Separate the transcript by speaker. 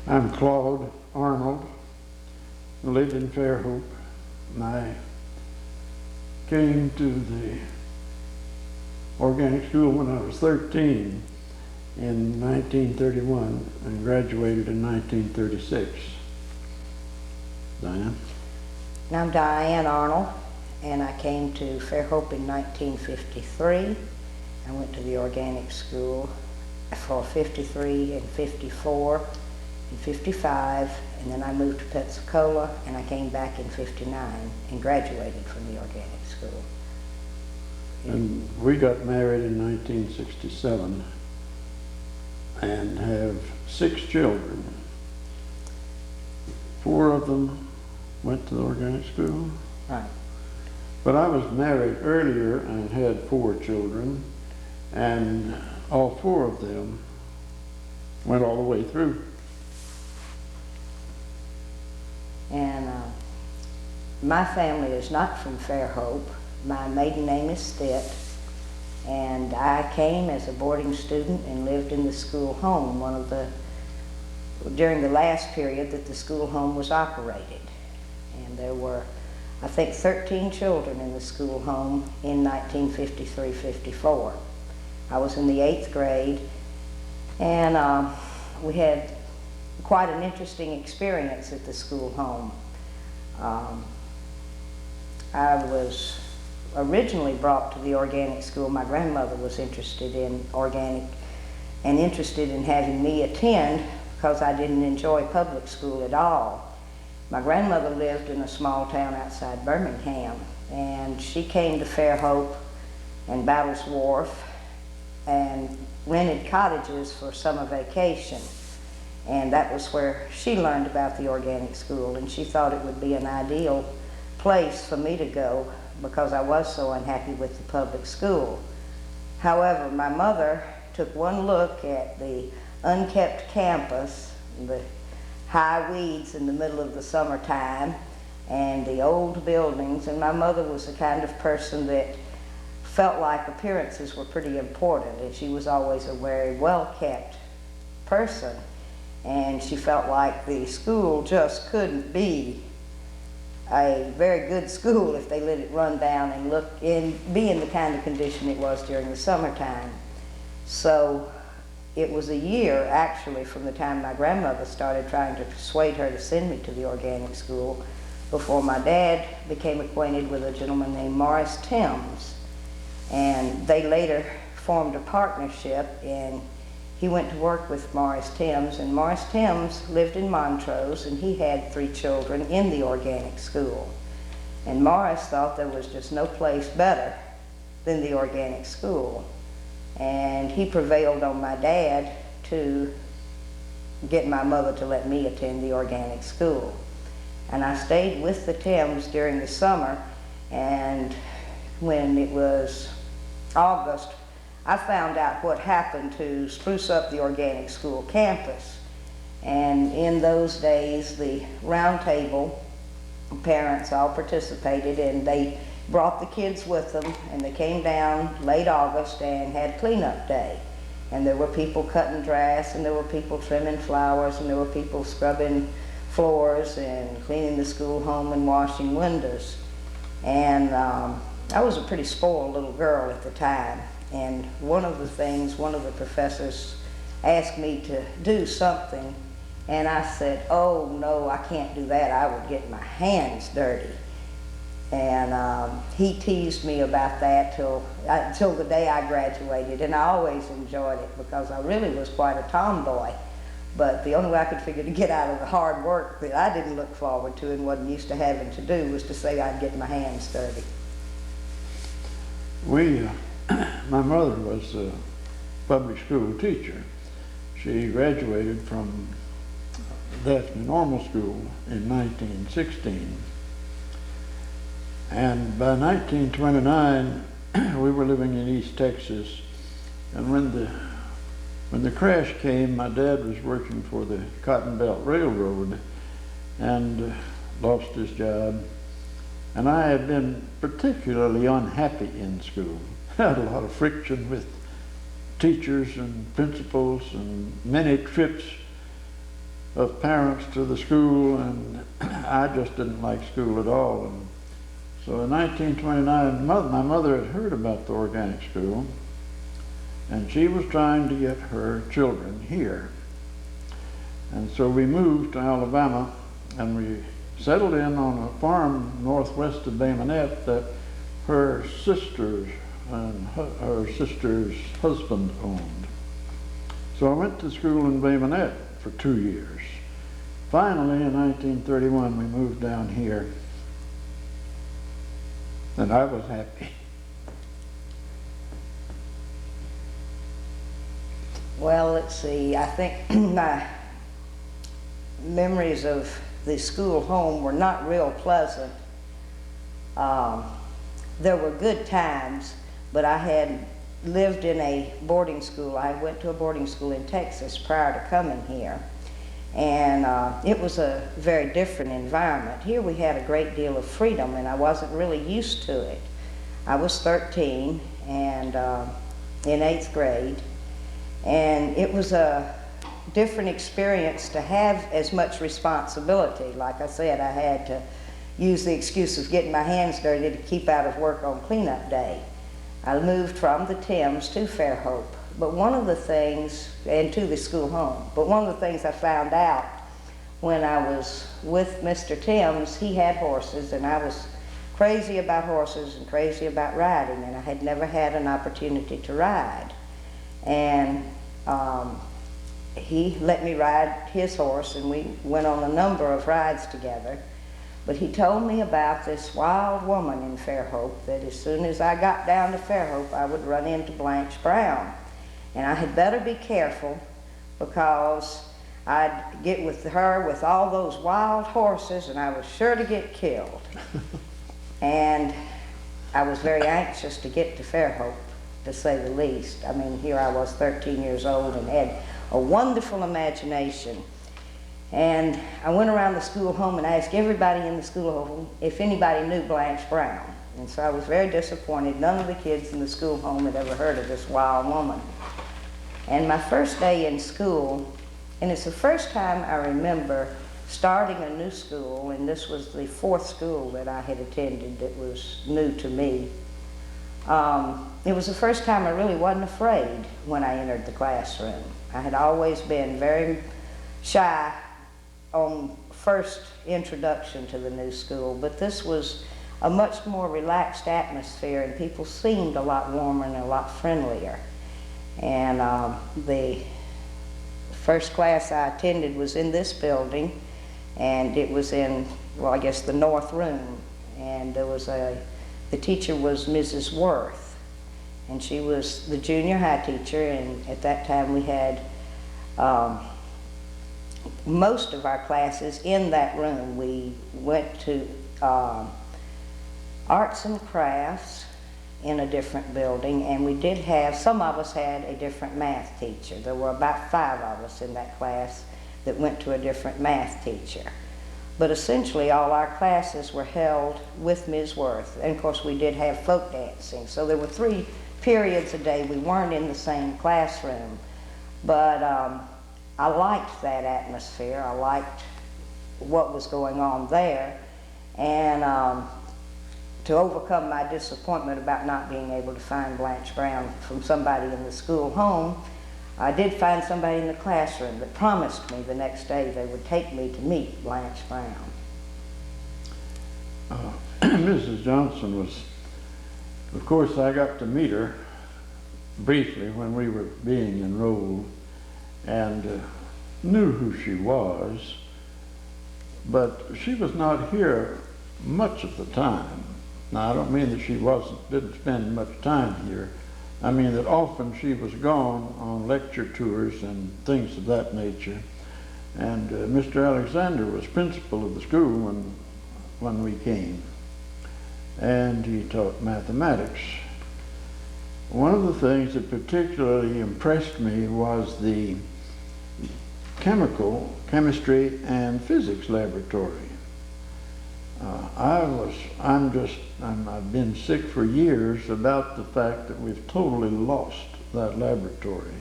Speaker 1: I'm Claude Arnold. I lived in Fairhope. And I came to the organic school when I was 13 in 1931 and graduated in 1936. Dian?
Speaker 2: I'm Dian Arnold, and I came to Fairhope in 1953. I went to the organic school for 53 and 54 and 55, and then I moved to Pensacola, and I came back in 59 and graduated from the organic school.
Speaker 1: And we got married in 1967 and have 6 children. 4 of them went to the organic school.
Speaker 2: Right.
Speaker 1: But I was married earlier and had 4 children, and all 4 of them went all the way through.
Speaker 2: And my family is not from Fairhope. My maiden name is Stitt, and I came as a boarding student and lived in the school home, during the last period that the school home was operated. And there were, I think, 13 children in the school home in 1953-54. I was in the 8th grade, and we had quite an interesting experience at the school home. I was originally brought to the organic school. My grandmother was interested in organic and interested in having me attend because I didn't enjoy public school at all. My grandmother lived in a small town outside Birmingham, and she came to Fairhope and Battles Wharf and rented cottages for summer vacation. And that was where she learned about the organic school, and she thought it would be an ideal place for me to go because I was so unhappy with the public school. However, my mother took one look at the unkept campus, the high weeds in the middle of the summertime, and the old buildings, and my mother was the kind of person that felt like appearances were pretty important, and she was always a very well-kept person, and she felt like the school just couldn't be a very good school if they let it run down and be in the kind of condition it was during the summertime. So it was a year, actually, from the time my grandmother started trying to persuade her to send me to the organic school before my dad became acquainted with a gentleman named Morris Timms. And they later formed a partnership, and he went to work with Morris Timms, and Morris Timms lived in Montrose, and he had 3 children in the organic school. And Morris thought there was just no place better than the organic school. And he prevailed on my dad to get my mother to let me attend the organic school. And I stayed with the Timms during the summer, and when it was August, I found out what happened to spruce up the organic school campus. And in those days, the round table parents all participated, and they brought the kids with them, and they came down late August and had cleanup day. And there were people cutting grass, and there were people trimming flowers, and there were people scrubbing floors and cleaning the school home and washing windows. And I was a pretty spoiled little girl at the time. And one of the professors asked me to do something, and I said, "Oh no, I can't do that. I would get my hands dirty." And he teased me about that till the day I graduated, and I always enjoyed it because I really was quite a tomboy. But the only way I could figure to get out of the hard work that I didn't look forward to and wasn't used to having to do was to say I'd get my hands dirty.
Speaker 1: My mother was a public school teacher. She graduated from Daphne Normal School in 1916. And by 1929, we were living in East Texas. And when the crash came, my dad was working for the Cotton Belt Railroad and lost his job. And I had been particularly unhappy in school. I had a lot of friction with teachers and principals and many trips of parents to the school, and I just didn't like school at all. And so in 1929, my mother had heard about the organic school, and she was trying to get her children here. And so we moved to Alabama, and we settled in on a farm northwest of Bay Minette that her sisters and her sister's husband owned. So I went to school in Bay Minette for 2 years. Finally, in 1931, we moved down here, and I was happy.
Speaker 2: Well, let's see, I think my memories of the school home were not real pleasant. There were good times, but I had lived in a boarding school. I went to a boarding school in Texas prior to coming here, and it was a very different environment. Here we had a great deal of freedom, and I wasn't really used to it. I was 13 and in 8th grade, and it was a different experience to have as much responsibility. Like I said, I had to use the excuse of getting my hands dirty to keep out of work on cleanup day. I moved from the Thames to Fairhope, but one of the things, and to the school home, but one of the things I found out when I was with Mr. Thames, he had horses, and I was crazy about horses and crazy about riding, and I had never had an opportunity to ride. And he let me ride his horse, and we went on a number of rides together. But he told me about this wild woman in Fairhope, that as soon as I got down to Fairhope, I would run into Blanche Brown. And I had better be careful, because I'd get with her with all those wild horses, and I was sure to get killed. And I was very anxious to get to Fairhope, to say the least. I mean, here I was 13 years old and had a wonderful imagination. And I went around the school home and asked everybody in the school home if anybody knew Blanche Brown. And so I was very disappointed. None of the kids in the school home had ever heard of this wild woman. And my first day in school, and it's the first time I remember starting a new school, and this was the 4th school that I had attended that was new to me. It was the first time I really wasn't afraid when I entered the classroom. I had always been very shy on first introduction to the new school, but this was a much more relaxed atmosphere, and people seemed a lot warmer and a lot friendlier. And the first class I attended was in this building, and it was in, well, I guess the north room, and there was the teacher was Mrs. Worth, and she was the junior high teacher, and at that time we had most of our classes in that room. We went to arts and crafts in a different building, and we did have, some of us had a different math teacher. There were about 5 of us in that class that went to a different math teacher. But essentially all our classes were held with Ms. Worth, and of course we did have folk dancing. So there were 3 periods a day. We weren't in the same classroom, but I liked that atmosphere. I liked what was going on there, and to overcome my disappointment about not being able to find Blanche Brown from somebody in the school home, I did find somebody in the classroom that promised me the next day they would take me to meet Blanche Brown.
Speaker 1: Mrs. Johnson was, of course, I got to meet her briefly when we were being enrolled, and knew who she was, but she was not here much of the time. Now, I don't mean that she didn't spend much time here. I mean that often she was gone on lecture tours and things of that nature. And Mr. Alexander was principal of the school when we came, and he taught mathematics. One of the things that particularly impressed me was the chemistry and physics laboratory. I've been sick for years about the fact that we've totally lost that laboratory.